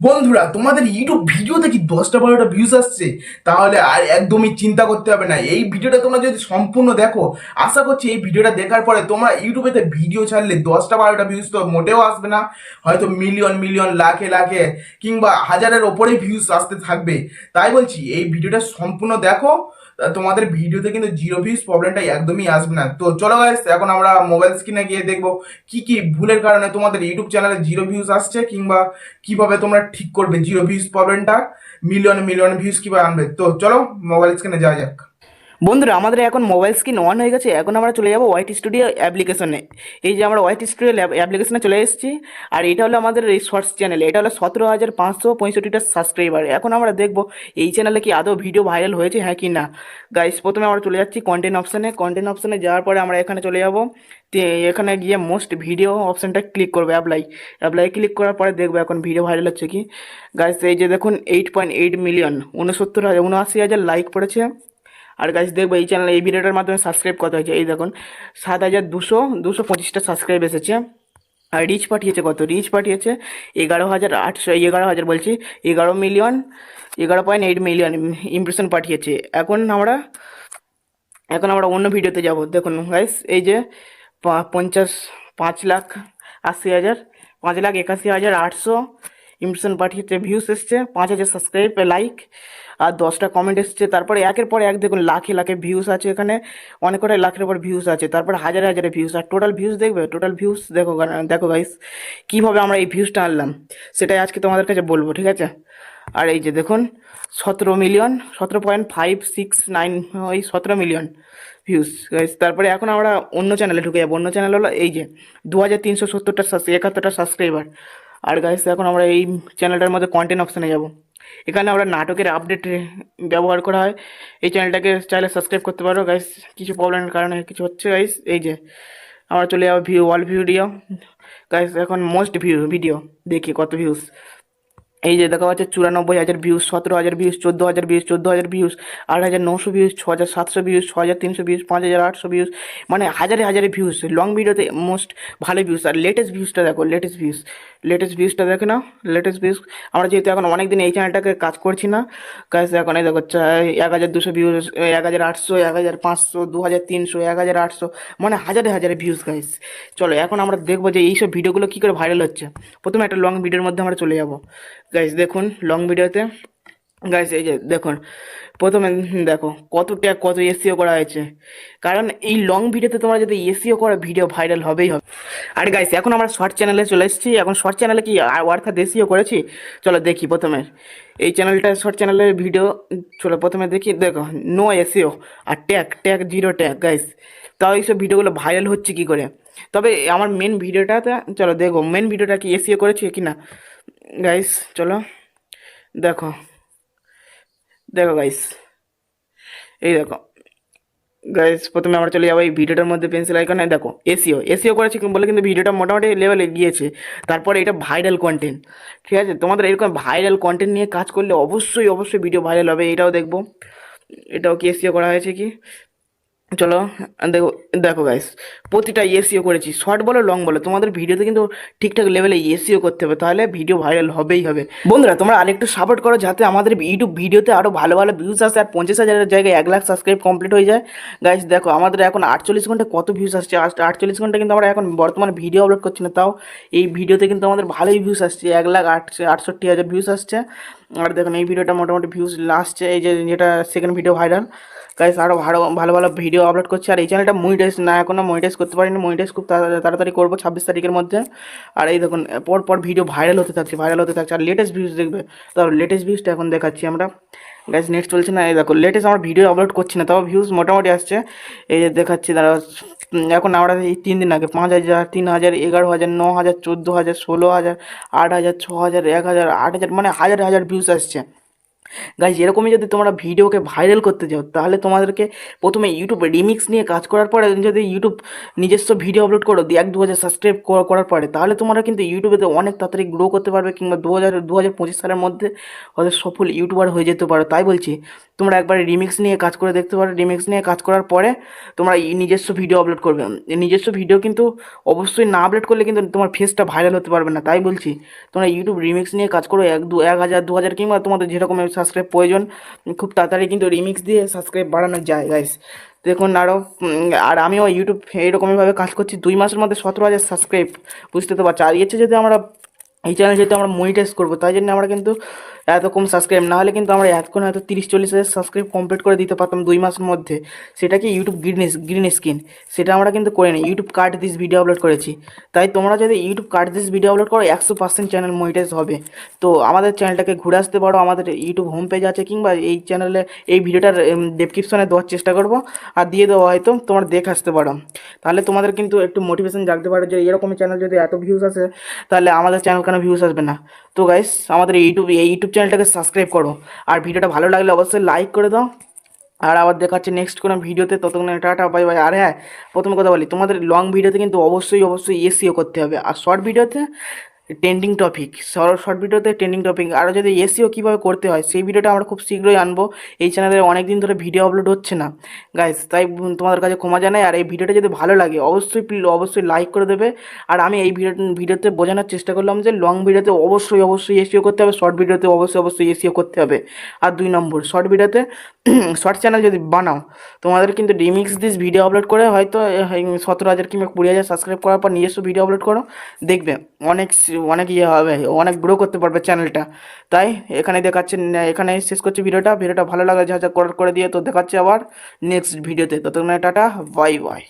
বন্ধুরা, তোমাদের ইউটিউব ভিডিওতে কি 10টা 12টা ভিউজ আসছে? তাহলে আর একদমই চিন্তা করতে হবে না। এই ভিডিওটা তোমরা যদি সম্পূর্ণ দেখো, আশা করছি এই ভিডিওটা দেখার পরে তোমরা ইউটিউবেতে ভিডিও ছাড়লে 10টা 12টা ভিউজ তো মোটেও আসবে না, হয়তো মিলিয়ন মিলিয়ন লাখে লাখে কিংবা হাজারের ওপরেই ভিউজ আসতে থাকবে। তাই বলছি এই ভিডিওটা সম্পূর্ণ দেখো, তোমাদের ভিডিওতে কিন্তু জিরো ভিউজ প্রবলেমটা একদমই আসবে না। তো চলো গাইস, এখন আমরা মোবাইল স্ক্রিনে গিয়ে দেখবো কি কি ভুলের কারণে তোমাদের ইউটিউব চ্যানেলে জিরো ভিউজ আসছে, কিংবা কিভাবে তোমরা ঠিক করবে জিরো ভিউজ প্রবলেমটা, মিলিয়ন মিলিয়ন ভিউজ কিভাবে আনবে। তো চলো মোবাইল স্ক্রিনে যাওয়া যাক। বন্ধুরা, আমাদের এখন মোবাইল স্ক্রিন অন হয়ে গেছে। এখন আমরা চলে যাব ওয়াইটি স্টুডিও অ্যাপ্লিকেশনে। এই যে আমরা ওয়াইটি স্টুডিও অ্যাপ্লিকেশনে চলে এসেছি। আর এটা হলো আমাদের এই শর্টস চ্যানেল। এটা হলো 17,565টা সাবস্ক্রাইবার। এখন আমরা দেখব এই চ্যানেলে কি আদৌ ভিডিও ভাইরাল হয়েছে, হ্যাঁ কি না। গাইস, প্রথমে আমরা চলে যাচ্ছি কন্টেন্ট অপশানে। কন্টেন্ট অপশানে যাওয়ার পরে আমরা এখানে চলে যাব। এখানে গিয়ে মোস্ট ভিডিও অপশানটা ক্লিক করবো। অ্যাপ্লাই ক্লিক করার পরে দেখবো এখন ভিডিও ভাইরাল হচ্ছে কি। গাইস, এই যে দেখুন 8.8 মিলিয়ন, 79,000 লাইক পড়েছে। আর গাইস দেখবো এই চ্যানেলে এই ভিডিওটার মাধ্যমে সাবস্ক্রাইব কত হয়েছে। এই দেখুন 7,225টা সাবস্ক্রাইব এসেছে। আর রিচ পাঠিয়েছে কত? রিচ পাঠিয়েছে 11,800, বলছি 11 মিলিয়ন, 11.8 মিলিয়ন ইমপ্রেশন পাঠিয়েছে। এখন আমরা অন্য ভিডিওতে যাব। দেখুন গাইস, এই যে 50 5,80,000, 5,81,800 ইমপ্রেশন পাঠিয়েছে, ভিউস এসছে, 5,000 সাবস্ক্রাইব, লাইক আর 10টা কমেন্ট এসছে। তারপরে একের পর এক দেখুন লাখে লাখে ভিউস আছে। এখানে অনেক কটাই লাখের উপর ভিউস আছে, তারপর হাজারে হাজারে ভিউস। আর টোটাল ভিউস দেখবে, টোটাল ভিউস দেখো। দেখো গাইস, কীভাবে আমরা এই ভিউসটা আনলাম সেটাই আজকে তোমাদের কাছে বলবো, ঠিক আছে। আর এই যে দেখুন 17 মিলিয়ন, 17.569, ওই 17 মিলিয়ন ভিউজ গাইস। তারপরে এখন আমরা অন্য চ্যানেলে ঢুকে যাবো। অন্য চ্যানেল হলো এই যে 2,370টা 71টা সাবস্ক্রাইবার। আর গাইস এখন আমরা এই চ্যানেলটার মধ্যে কন্টেন্ট অপশানে যাব। এখানে আমরা নাটকের আপডেট ব্যবহার করা হয়। এই চ্যানেলটাকে চাইলে সাবস্ক্রাইব করতে পারো গাইস। কিছু প্রবলেমের কারণে কিছু হচ্ছে গাইস। এই যে আমরা চলে যাবো অল ভিডিও। গাইস এখন মোস্ট ভিডিও দেখি কত ভিউজ। এই যে দেখা যাচ্ছে 94,000 views, 17,000 views, 14,000 views, 14,000 views, 8,900 views, 6,700 views, 6,300 views, 5,800 views, মানে হাজারে হাজারে ভিউজ। লং ভিডিওতে মোস্ট ভালো ভিউজ। আর লেটেস্ট ভিউজটা দেখো, লেটেস্ট ভিউজটা দেখে নাও। লেটেস্ট ভিউজ আমরা যেহেতু এখন অনেক দিন এই চ্যানেলটাকে কাজ করছি না, কাজ এখন এই দেখো 1,200 ভিউজ, 1,800, 1,500, 2,300, 1,800, মানে হাজারে হাজারে ভিউজ গাইস। চলো এখন আমরা দেখবো যে এইসব ভিডিওগুলো কী করে ভাইরাল হচ্ছে। প্রথমে একটা লং ভিডিওর মধ্যে আমরা চলে যাবো গাইস। দেখুন লং ভিডিওতে গাইস, এই যে দেখুন প্রথমে দেখো কত এসইও করা হয়েছে। কারণ এই লং ভিডিওতে তোমরা যদি এসইও করা ভিডিও ভাইরাল হবেই হবে। আর গাইস এখন আমরা শর্ট চ্যানেলে চলে এসেছি। এখন শর্ট চ্যানেলে কি অর্থাৎ এসইও করেছি। চলো দেখি প্রথমে এই চ্যানেলটা, শর্ট চ্যানেলের ভিডিও। চলো প্রথমে দেখি, দেখো নো এসইও আর ট্যাগ জিরো ট্যাগ গাইস। তাও এইসব ভিডিওগুলো ভাইরাল হচ্ছে কি করে। তবে আমার মেন ভিডিওটাতে চলো দেখো মেন ভিডিওটা কি এসইও করেছি কি না গাইস। চলো দেখো, দেখো গাইস, এই দেখো গাইস। প্রথমে আমরা চলে যাবো এই ভিডিওটার মধ্যে, পেন্সিল আইকনে দেখো এসিও করেছি বলে কিন্তু ভিডিওটা মোটামুটি লেভেলে গিয়েছে। তারপরে এটা ভাইরাল কন্টেন্ট, ঠিক আছে। তোমাদের এরকম ভাইরাল কন্টেন্ট নিয়ে কাজ করলে অবশ্যই অবশ্যই ভিডিও ভাইরাল হবে। এটাও দেখবো, এটাও কি এসিও করা হয়েছে কি। চলো দেখো, দেখো গাইস প্রতিটা এসিও করেছি, শর্ট বলো লং বলো, তোমাদের ভিডিওতে কিন্তু ঠিকঠাক লেভেলে এসিও করতে হবে, তাহলে ভিডিও ভাইরাল হবেই হবে। বন্ধুরা, তোমরা আরেকটু সাপোর্ট করো যাতে আমাদের ইউটিউব ভিডিওতে আরও ভালো ভালো ভিউজ আসে আর 50,000-এর জায়গায় 1 লাখ সাবস্ক্রাইব কমপ্লিট হয়ে যায়। গাইস দেখো আমাদের এখন 48 ঘন্টা কত ভিউজ আসছে। 48 ঘন্টা কিন্তু আমরা এখন বর্তমানে ভিডিও আপলোড করছি না, তাও এই ভিডিওতে কিন্তু আমাদের ভালোই ভিউজ আসছে, 1,68,000 ভিউজ আসছে। আর দেখুন এই ভিডিওটা মোটামুটি ভিউজ আসছে, এই যে যেটা সেকেন্ড ভিডিও ভাইরাল। গাইস আরও ভালো ভালো ভালো ভিডিও আপলোড করছি। আর এই চ্যানেলটা মনিটাইজ না, এখনও মনিটাইজ করতে পারিনি। মনিটাইজ খুব তাড়াতাড়ি করবো 26 তারিখের মধ্যে। আর এই দেখুন পর ভিডিও ভাইরাল হতে থাকছে। আর লেটেস্ট ভিউজ দেখবে, তাও লেটেস্ট ভিউজটা এখন দেখাচ্ছি আমরা। গাইস নেক্সট চলছে না, এই দেখো লেটেস্ট আমার ভিডিও আপলোড করছি না, তাও ভিউজ মোটামুটি আসছে। এই যে দেখাচ্ছি দাঁড়া। এখন আমরা এই 3 দিন আগে 5,000, 3,000, 11,000, 9,000, 14,000, 16,000, 8,000, 6,000, 1,000, 8,000, মানে হাজার হাজার ভিউজ আসছে। গাইজ এরকমই যদি তোমরা ভিডিওকে ভাইরাল করতে চাও তাহলে তোমাদেরকে প্রথমে ইউটিউবে রিমিক্স নিয়ে কাজ করার পরে যদি ইউটিউব নিজস্ব ভিডিও আপলোড করো 1-2 হাজার সাবস্ক্রাইব করার পরে তাহলে তোমরা কিন্তু ইউটিউবেতে অনেক তাড়াতাড়ি গ্রো করতে পারবে, কিংবা 2025 সালের মধ্যে হয়তো সফল ইউটিউবার হয়ে যেতে পারো। তাই বলছি তোমরা একবার রিমিক্স নিয়ে কাজ করে দেখতে পারো। রিমিক্স নিয়ে কাজ করার পরে তোমরা নিজস্ব ভিডিও আপলোড করবে। এই নিজস্ব ভিডিও কিন্তু অবশ্যই না আপলোড করলে কিন্তু তোমার ফেসটা ভাইরাল হতে পারবে না। তাই বলছি তোমরা ইউটিউব রিমিক্স নিয়ে কাজ করো, 1,000-2,000 কিংবা তোমাদের যেরকম সাবস্ক্রাইব প্রয়োজন খুব তাড়াতাড়ি কিন্তু রিমিক্স দিয়ে সাবস্ক্রাইব বাড়ানো যায় গাইস। দেখুন আরও আর আমিও ইউটিউব এইরকমইভাবে কাজ করছি, 2 মাসের মধ্যে 17,000 সাবস্ক্রাইব, বুঝতে তো পারছি। আর এর চেয়ে যদি আমরা এই চ্যানেল যেহেতু আমরা মনিটাইজ করবো তাই জন্য আমরা কিন্তু এত কম সাবস্ক্রাইব না হলে কিন্তু আমরা এখন হয়তো 30-40 হাজার সাবস্ক্রাইব কমপ্লিট করে দিতে পারতাম 2 মাসের মধ্যে। সেটা কি ইউটিউব গ্রিন স্ক্রিন, সেটা আমরা কিন্তু করে নিই, YouTube card this video upload করেছি। তাই তোমরা যদি YouTube card this video upload করো 100% চ্যানেল মনিটাইজ হবে। তো আমাদের চ্যানেলটাকে ঘুরে আসতে পারো, আমাদের ইউটিউব হোম পেজ আছে, কিংবা এই চ্যানেলে এই ভিডিওটার ডেসক্রিপশনে দেওয়ার চেষ্টা করবো আর দিয়ে দেওয়া হয়তো তোমরা দেখে আসতে পারো। তাহলে তোমাদের কিন্তু একটু মোটিভেশন জাগতে পারে যে এরকমই চ্যানেল যদি এত ভিউজ আসে তাহলে আমাদের চ্যানেল কেন ভিউজ আসবে না। তো গাইস আমাদের এই ইউটিউব চ্যানেলটাকে সাবস্ক্রাইব করো, আর ভিডিওটা ভালো লাগলে অবশ্যই লাইক করে দাও। আর আবার দেখা হচ্ছে নেক্সট কোনো ভিডিওতে, ততক্ষণ টাটা বাই বাই। আর হ্যাঁ, প্রথম কথা বলি, তোমাদের লং ভিডিওতে কিন্তু অবশ্যই এসইও করতে হবে, আর শর্ট ভিডিওতে ট্রেন্ডিং টপিক, শর্ট ভিডিওতে ট্রেন্ডিং টপিক। আর যদি এসইও কীভাবে করতে হয় সেই ভিডিওটা আমরা খুব শীঘ্রই আনবো। এই চ্যানেলে অনেক দিন ধরে ভিডিও আপলোড হচ্ছে না গাইস, তাই তোমাদের কাছে ক্ষমা জানাই। আর এই ভিডিওটা যদি ভালো লাগে অবশ্যই লাইক করে দেবে। আর আমি এই ভিডিওতে বোঝানোর চেষ্টা করলাম যে লং ভিডিওতে অবশ্যই এসইও করতে হবে, শর্ট ভিডিওতে অবশ্যই এসইও করতে হবে। আর 2 নম্বর, শর্ট ভিডিওতে শর্ট চ্যানেল যদি বানাও তোমাদের কিন্তু রিমিক্স দিস ভিডিও আপলোড করে হয়তো 17,000 কিংবা 20,000 সাবস্ক্রাইব করার পর নিজস্ব ভিডিও আপলোড করো, দেখবে অনেক ইয়ে হবে, অনেক গ্রো করতে পারবে চ্যানেলটা। তাই এখানে দেখাচ্ছে, এখানে শেষ করছি ভিডিওটা ভালো লাগে যা যা করে দিয়ে, তো দেখাচ্ছে আবার নেক্সট ভিডিওতে। ততক্ষণ টাটা বাই বাই।